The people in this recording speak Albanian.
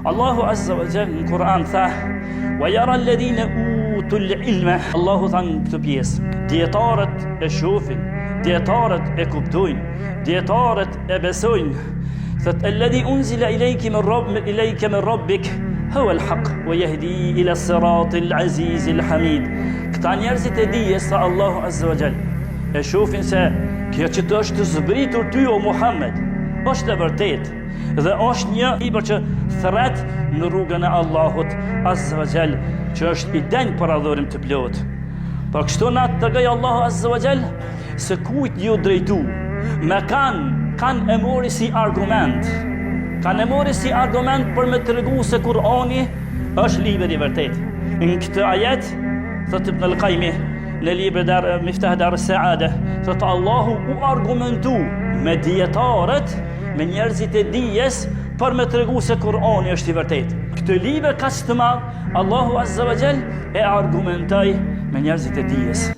Allahu Azza wa Jalla në Kur'an tha: "Wa yara alladhina utul ilma." Allahu tha në këtë pjesë, dietarët e shohin, dietarët e kuptojnë, dietarët e besojnë. Thot: "Alladhi unzila ilayka min rabbik huwa al-haq wa yahdi ila as-siratil azizil hamid." Këta njerëzit e dijes sa Allahu Azza wa Jalla e shohin se kjo që të është zbritur ty o Muhammed është e vërtet dhe është një libër që thret në rrugën e Allahut Azza wa Jall, që është i denjë për adhurim të plot. Për kështu na tregoi Allahu Azza wa Jall se kujt ju drejtu me kanë e mori si argument. Kanë e mori si argument për me tregu se Kur'ani është libër i vërtet. Në këtë ajet thot Ibn al-Qayyim në librin Miftah Dar as-Saada, thot Allahu u argumentu me dietarët, me njerëzit e dijes për me tregu se Kur'ani është i vërtet. Këtë libër kaq të madh Allahu Azza wa Jall e argumentoi me njerëzit e dijes.